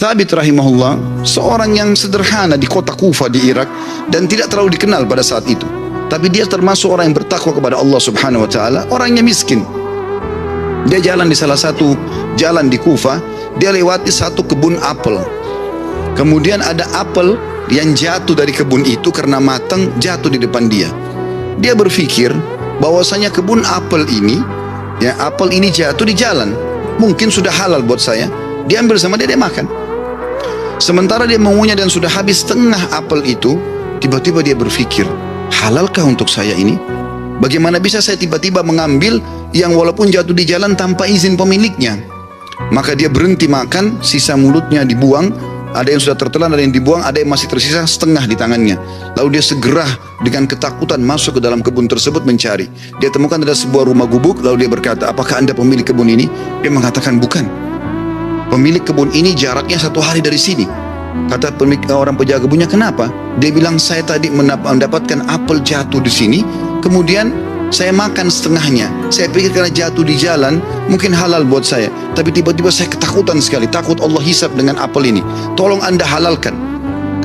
Thabit rahimahullah seorang yang sederhana di kota Kufa di Irak dan tidak terlalu dikenal pada saat itu. Tapi dia termasuk orang yang bertakwa kepada Allah Subhanahu wa taala, orangnya miskin. Dia jalan di salah satu jalan di Kufa, dia lewati satu kebun apel. Kemudian ada apel yang jatuh dari kebun itu karena matang, jatuh di depan dia. Dia berpikir bahwasanya kebun apel ini, ya apel ini jatuh di jalan, mungkin sudah halal buat saya. Dia ambil sama dia makan. Sementara dia mengunyah dan sudah habis setengah apel itu, tiba-tiba dia berpikir, halalkah untuk saya ini? Bagaimana bisa saya tiba-tiba mengambil yang walaupun jatuh di jalan tanpa izin pemiliknya? Maka dia berhenti makan, sisa mulutnya dibuang. Ada yang sudah tertelan, ada yang dibuang, ada yang masih tersisa setengah di tangannya. Lalu dia segera dengan ketakutan masuk ke dalam kebun tersebut mencari. Dia temukan ada sebuah rumah gubuk, lalu dia berkata, apakah Anda pemilik kebun ini? Dia mengatakan, bukan. Pemilik kebun ini jaraknya 1 hari dari sini. Kata pemilik orang penjaga kebunnya, kenapa? Dia bilang, saya tadi mendapatkan apel jatuh di sini, kemudian saya makan setengahnya. Saya pikir karena jatuh di jalan mungkin halal buat saya, tapi tiba-tiba saya ketakutan sekali, takut Allah hisab dengan apel ini. Tolong Anda halalkan.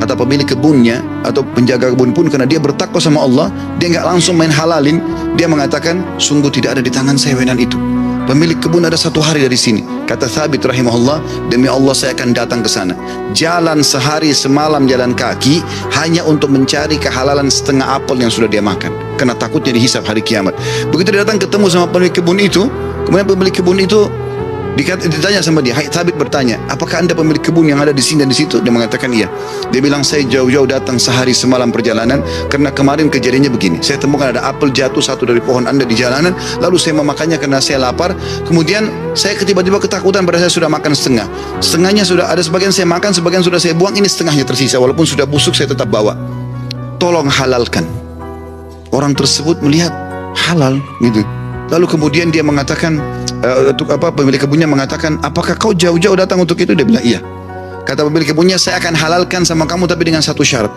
Kata pemilik kebunnya atau penjaga kebun pun, karena dia bertakwa sama Allah, dia nggak langsung main halalin. Dia mengatakan, sungguh tidak ada di tangan saya wenan itu. Pemilik kebun ada 1 hari dari sini. Kata Thabit rahimahullah, demi Allah saya akan datang ke sana. Jalan sehari semalam jalan kaki hanya untuk mencari kehalalan setengah apel yang sudah dia makan, karena takutnya dihisab hari kiamat. Begitu dia datang ketemu sama pemilik kebun itu, kemudian pemilik kebun itu ditanya sama dia, hai Thabit bertanya, apakah Anda pemilik kebun yang ada di sini dan di situ? Dia mengatakan iya. Dia bilang, saya jauh-jauh datang sehari semalam perjalanan karena kemarin kejadiannya begini. Saya temukan ada apel jatuh satu dari pohon Anda di jalanan, lalu saya memakannya karena saya lapar. Kemudian saya tiba-tiba ketakutan pada saya sudah makan setengah. Setengahnya sudah ada, sebagian saya makan, sebagian sudah saya buang, ini setengahnya tersisa. Walaupun sudah busuk saya tetap bawa. Tolong halalkan. Orang tersebut melihat halal gitu. Lalu kemudian dia mengatakan, pemilik kebunnya mengatakan, apakah kau jauh-jauh datang untuk itu? Dia bilang iya. Kata pemilik kebunnya, saya akan halalkan sama kamu tapi dengan satu syarat.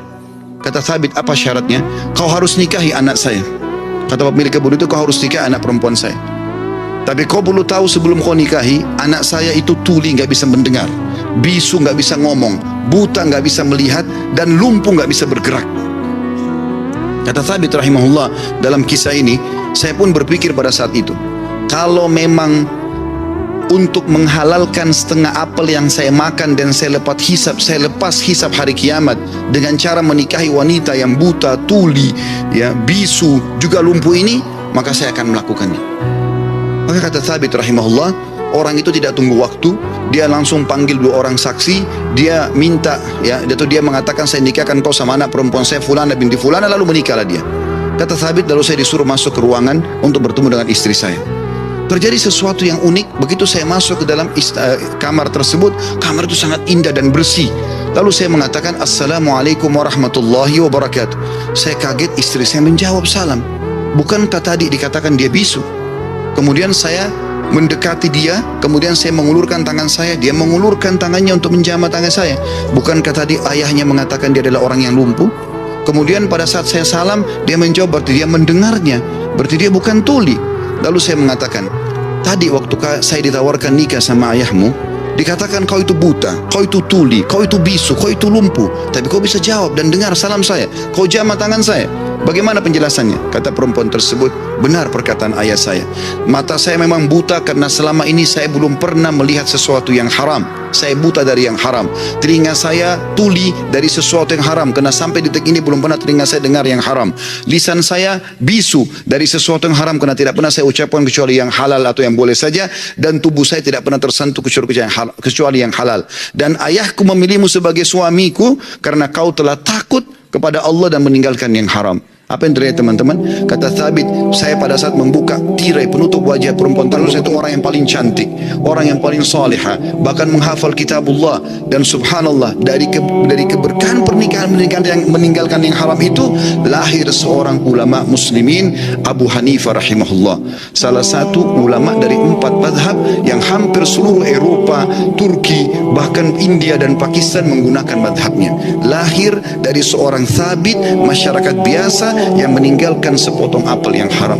Kata Thabit, apa syaratnya? Kau harus nikahi anak saya. Kata pemilik kebun itu, kau harus nikahi anak perempuan saya. Tapi kau perlu tahu sebelum kau nikahi, anak saya itu tuli, nggak bisa mendengar, bisu nggak bisa ngomong, buta nggak bisa melihat, dan lumpuh nggak bisa bergerak. Kata Thabit rahimahullah, dalam kisah ini saya pun berpikir pada saat itu, kalau memang untuk menghalalkan setengah apel yang saya makan dan saya lepas hisab hari kiamat dengan cara menikahi wanita yang buta, tuli, ya, bisu, juga lumpuh ini, maka saya akan melakukannya. Maka kata Thabit rahimahullah, orang itu tidak tunggu waktu, dia langsung panggil 2 orang saksi, dia minta, ya, atau dia mengatakan, saya nikahkan kau sama anak perempuan saya Fulana binti Fulana, lalu menikahlah dia. Kata Thabit, lalu saya disuruh masuk ke ruangan untuk bertemu dengan istri saya. Terjadi sesuatu yang unik. Begitu saya masuk ke dalam kamar tersebut, kamar itu sangat indah dan bersih. Lalu saya mengatakan, Assalamualaikum warahmatullahi wabarakatuh. Saya kaget, istri saya menjawab salam. Bukankah tadi dikatakan dia bisu? Kemudian saya mendekati dia, kemudian saya mengulurkan tangan saya, dia mengulurkan tangannya untuk menjamah tangan saya. Bukankah tadi ayahnya mengatakan dia adalah orang yang lumpuh? Kemudian pada saat saya salam, dia menjawab, berarti dia mendengarnya, berarti dia bukan tuli. Lalu saya mengatakan, tadi waktu saya ditawarkan nikah sama ayahmu, dikatakan kau itu buta, kau itu tuli, kau itu bisu, kau itu lumpuh, tapi kau bisa jawab dan dengar salam saya, kau jamah tangan saya. Bagaimana penjelasannya? Kata perempuan tersebut, benar perkataan ayah saya. Mata saya memang buta karena selama ini saya belum pernah melihat sesuatu yang haram. Saya buta dari yang haram. Telinga saya tuli dari sesuatu yang haram, karena sampai detik ini belum pernah telinga saya dengar yang haram. Lisan saya bisu dari sesuatu yang haram, karena tidak pernah saya ucapkan kecuali yang halal atau yang boleh saja. Dan tubuh saya tidak pernah tersentuh kecuali yang halal. Dan ayahku memilihmu sebagai suamiku karena kau telah takut kepada Allah dan meninggalkan yang haram. Apa yang terjadi teman-teman? Kata Thabit, saya pada saat membuka tirai penutup wajah perempuan tersebut, itu orang yang paling cantik, orang yang paling salihah, bahkan menghafal kitabullah. Dan subhanallah, dari keberkahan pernikahan yang meninggalkan yang haram itu, lahir seorang ulama muslimin, Abu Hanifah rahimahullah, salah satu ulama dari 4 madhab yang hampir seluruh Eropa, Turki, bahkan India dan Pakistan menggunakan madhabnya. Lahir dari seorang Thabit, masyarakat biasa yang meninggalkan sepotong apel yang haram.